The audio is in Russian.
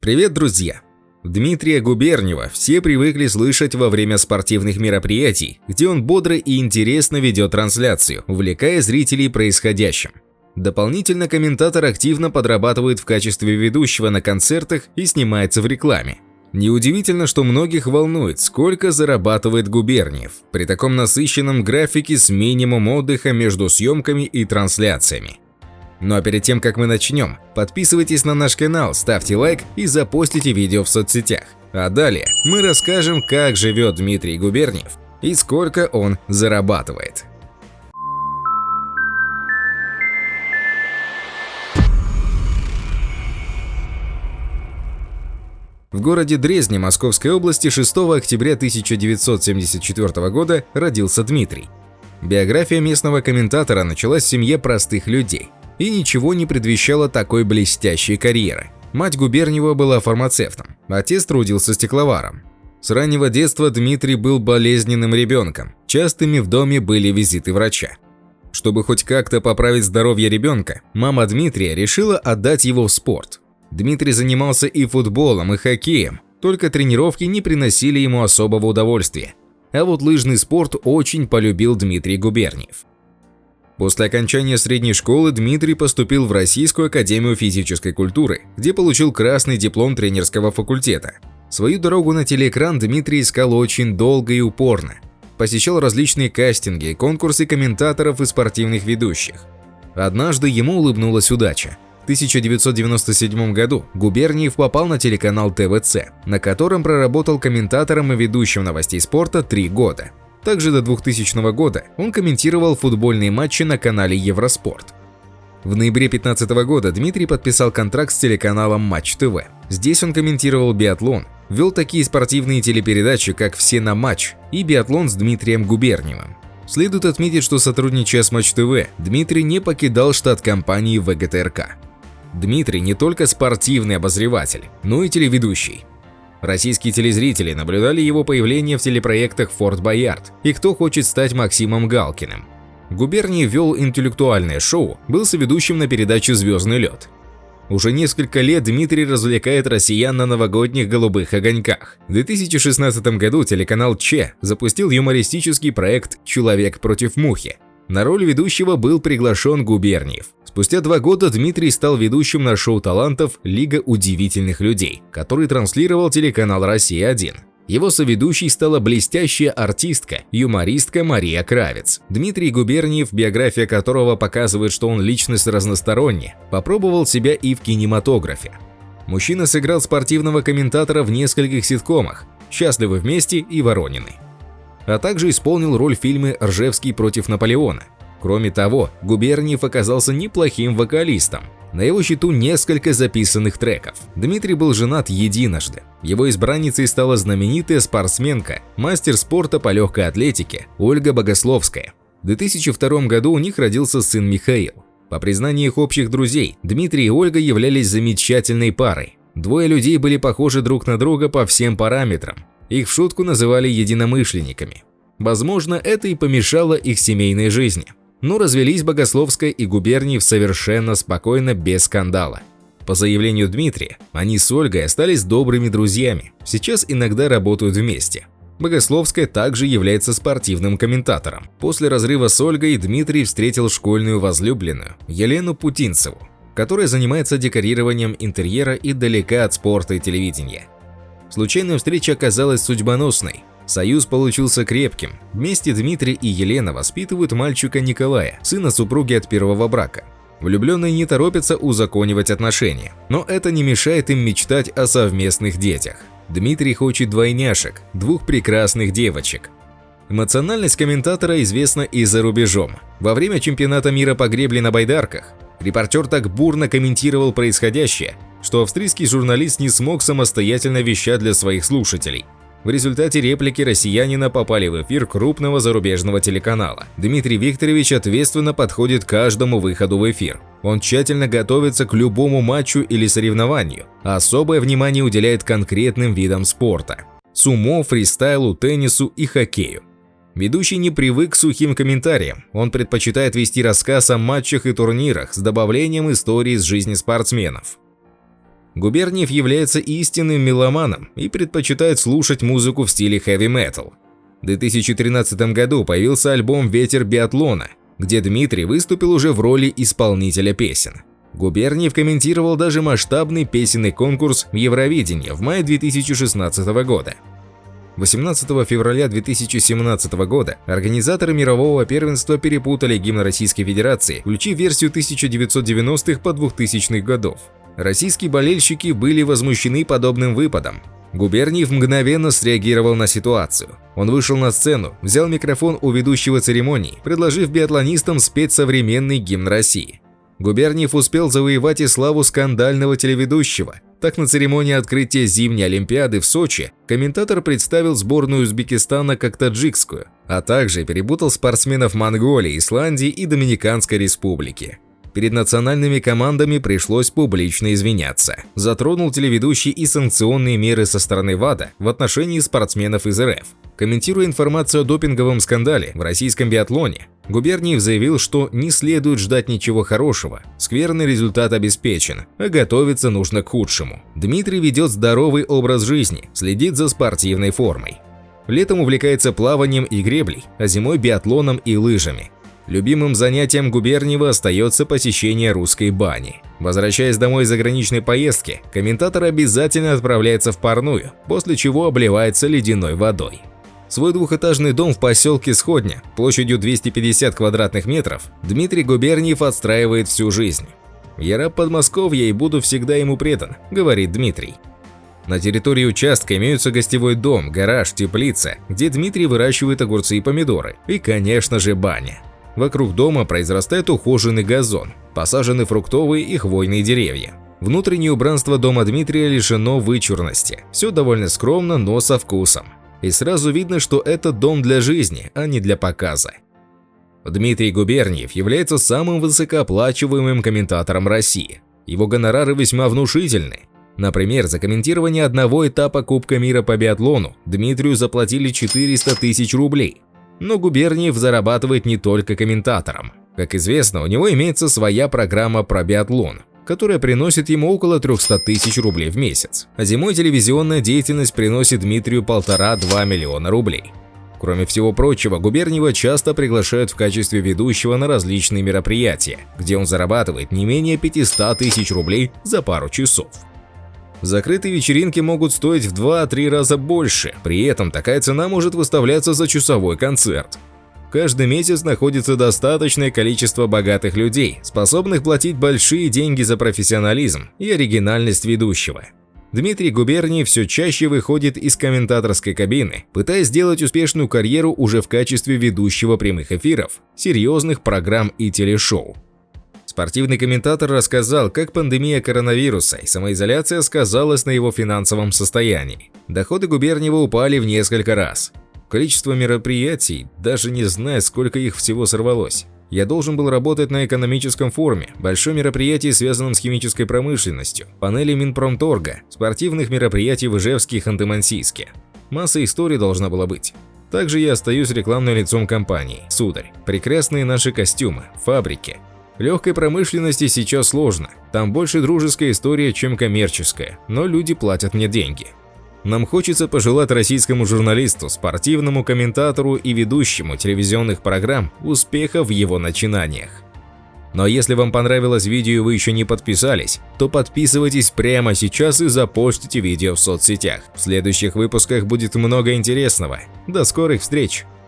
Привет, друзья! Дмитрия Губерниева все привыкли слышать во время спортивных мероприятий, где он бодро и интересно ведет трансляцию, увлекая зрителей происходящим. Дополнительно комментатор активно подрабатывает в качестве ведущего на концертах и снимается в рекламе. Неудивительно, что многих волнует, сколько зарабатывает Губерниев при таком насыщенном графике с минимумом отдыха между съемками и трансляциями. Ну а перед тем, как мы начнем, подписывайтесь на наш канал, ставьте лайк и запостите видео в соцсетях. А далее мы расскажем, как живет Дмитрий Губерниев и сколько он зарабатывает. В городе Дрезне Московской области 6 октября 1974 года родился Дмитрий. Биография местного комментатора началась в семье простых людей и ничего не предвещало такой блестящей карьеры. Мать Губерниева была фармацевтом, отец трудился стекловаром. С раннего детства Дмитрий был болезненным ребенком, частыми в доме были визиты врача. Чтобы хоть как-то поправить здоровье ребенка, мама Дмитрия решила отдать его в спорт. Дмитрий занимался и футболом, и хоккеем, только тренировки не приносили ему особого удовольствия. А вот лыжный спорт очень полюбил Дмитрий Губерниев. После окончания средней школы Дмитрий поступил в Российскую академию физической культуры, где получил красный диплом тренерского факультета. Свою дорогу на телеэкран Дмитрий искал очень долго и упорно. Посещал различные кастинги, конкурсы комментаторов и спортивных ведущих. Однажды ему улыбнулась удача. В 1997 году Губерниев попал на телеканал ТВЦ, на котором проработал комментатором и ведущим новостей спорта 3 года. Также до 2000 года он комментировал футбольные матчи на канале Евроспорт. В ноябре 2015 года Дмитрий подписал контракт с телеканалом Матч ТВ. Здесь он комментировал биатлон, вел такие спортивные телепередачи, как «Все на матч» и «Биатлон с Дмитрием Губерниевым». Следует отметить, что, сотрудничая с Матч ТВ, Дмитрий не покидал штат компании ВГТРК. Дмитрий не только спортивный обозреватель, но и телеведущий. Российские телезрители наблюдали его появление в телепроектах «Форт Боярд» и «Кто хочет стать Максимом Галкиным». Губерниев вел интеллектуальное шоу, был соведущим на передаче «Звездный лед». Уже несколько лет Дмитрий развлекает россиян на новогодних голубых огоньках. В 2016 году телеканал ЧЕ запустил юмористический проект «Человек против мухи». На роль ведущего был приглашен Губерниев. Спустя 2 года Дмитрий стал ведущим на шоу талантов «Лига удивительных людей», который транслировал телеканал «Россия-1». Его соведущей стала блестящая артистка, юмористка Мария Кравец. Дмитрий Губерниев, биография которого показывает, что он личность разносторонняя, попробовал себя и в кинематографе. Мужчина сыграл спортивного комментатора в нескольких ситкомах «Счастливы вместе» и «Воронины», а также исполнил роль в фильме «Ржевский против Наполеона». Кроме того, Губерниев оказался неплохим вокалистом. На его счету несколько записанных треков. Дмитрий был женат единожды. Его избранницей стала знаменитая спортсменка, мастер спорта по легкой атлетике Ольга Богословская. В 2002 году у них родился сын Михаил. По признанию их общих друзей, Дмитрий и Ольга являлись замечательной парой. Двое людей были похожи друг на друга по всем параметрам. Их в шутку называли единомышленниками. Возможно, это и помешало их семейной жизни. Но развелись Богословская и Губерниев совершенно спокойно, без скандала. По заявлению Дмитрия, они с Ольгой остались добрыми друзьями, сейчас иногда работают вместе. Богословская также является спортивным комментатором. После разрыва с Ольгой Дмитрий встретил школьную возлюбленную Елену Путинцеву, которая занимается декорированием интерьера и далека от спорта и телевидения. Случайная встреча оказалась судьбоносной. Союз получился крепким. Вместе Дмитрий и Елена воспитывают мальчика Николая, сына супруги от первого брака. Влюбленные не торопятся узаконивать отношения, но это не мешает им мечтать о совместных детях. Дмитрий хочет двойняшек, 2 прекрасных девочек. Эмоциональность комментатора известна и за рубежом. Во время чемпионата мира по гребле на байдарках репортер так бурно комментировал происходящее, что австрийский журналист не смог самостоятельно вещать для своих слушателей. В результате реплики россиянина попали в эфир крупного зарубежного телеканала. Дмитрий Викторович ответственно подходит к каждому выходу в эфир. Он тщательно готовится к любому матчу или соревнованию, а особое внимание уделяет конкретным видам спорта – сумо, фристайлу, теннису и хоккею. Ведущий не привык к сухим комментариям, он предпочитает вести рассказ о матчах и турнирах с добавлением истории из жизни спортсменов. Губерниев является истинным меломаном и предпочитает слушать музыку в стиле хэви-метал. В 2013 году появился альбом «Ветер биатлона», где Дмитрий выступил уже в роли исполнителя песен. Губерниев комментировал даже масштабный песенный конкурс в Евровидении в мае 2016 года. 18 февраля 2017 года организаторы мирового первенства перепутали гимн Российской Федерации, включив версию 1990-х по 2000-х годов. Российские болельщики были возмущены подобным выпадом. Губерниев мгновенно среагировал на ситуацию. Он вышел на сцену, взял микрофон у ведущего церемонии, предложив биатлонистам спеть современный гимн России. Губерниев успел завоевать и славу скандального телеведущего. Так, на церемонии открытия зимней Олимпиады в Сочи комментатор представил сборную Узбекистана как таджикскую, а также перепутал спортсменов Монголии, Исландии и Доминиканской Республики. Перед национальными командами пришлось публично извиняться. Затронул телеведущий и санкционные меры со стороны ВАДА в отношении спортсменов из РФ. Комментируя информацию о допинговом скандале в российском биатлоне, Губерниев заявил, что не следует ждать ничего хорошего, скверный результат обеспечен, а готовиться нужно к худшему. Дмитрий ведет здоровый образ жизни, следит за спортивной формой. Летом увлекается плаванием и греблей, а зимой биатлоном и лыжами. Любимым занятием Губерниева остается посещение русской бани. Возвращаясь домой из заграничной поездки, комментатор обязательно отправляется в парную, после чего обливается ледяной водой. Свой двухэтажный дом в поселке Сходня площадью 250 квадратных метров Дмитрий Губерниев отстраивает всю жизнь. «Я раб Подмосковья и буду всегда ему предан», – говорит Дмитрий. На территории участка имеются гостевой дом, гараж, теплица, где Дмитрий выращивает огурцы и помидоры, и, конечно же, баня. Вокруг дома произрастает ухоженный газон, посажены фруктовые и хвойные деревья. Внутреннее убранство дома Дмитрия лишено вычурности, все довольно скромно, но со вкусом. И сразу видно, что это дом для жизни, а не для показа. Дмитрий Губерниев является самым высокооплачиваемым комментатором России. Его гонорары весьма внушительны. Например, за комментирование одного этапа Кубка мира по биатлону Дмитрию заплатили 400 тысяч рублей. Но Губерниев зарабатывает не только комментатором. Как известно, у него имеется своя программа про биатлон, которая приносит ему около 300 тысяч рублей в месяц. А зимой телевизионная деятельность приносит Дмитрию 1,5–2 миллиона рублей. Кроме всего прочего, Губерниева часто приглашают в качестве ведущего на различные мероприятия, где он зарабатывает не менее 500 тысяч рублей за пару часов. Закрытые вечеринки могут стоить в 2–3 раза больше, при этом такая цена может выставляться за часовой концерт. Каждый месяц находится достаточное количество богатых людей, способных платить большие деньги за профессионализм и оригинальность ведущего. Дмитрий Губерниев все чаще выходит из комментаторской кабины, пытаясь сделать успешную карьеру уже в качестве ведущего прямых эфиров, серьезных программ и телешоу. Спортивный комментатор рассказал, как пандемия коронавируса и самоизоляция сказалась на его финансовом состоянии. Доходы Губерниева упали в несколько раз. Количество мероприятий, даже не зная, сколько их всего сорвалось. Я должен был работать на экономическом форуме, большом мероприятии, связанном с химической промышленностью, панели Минпромторга, спортивных мероприятий в Ижевске и Ханты-Мансийске. Масса историй должна была быть. Также я остаюсь рекламным лицом компании «Сударь», прекрасные наши костюмы, фабрики. Легкой промышленности сейчас сложно, там больше дружеская история, чем коммерческая, но люди платят мне деньги. Нам хочется пожелать российскому журналисту, спортивному комментатору и ведущему телевизионных программ успеха в его начинаниях. Но если вам понравилось видео и вы еще не подписались, то подписывайтесь прямо сейчас и запостите видео в соцсетях. В следующих выпусках будет много интересного. До скорых встреч!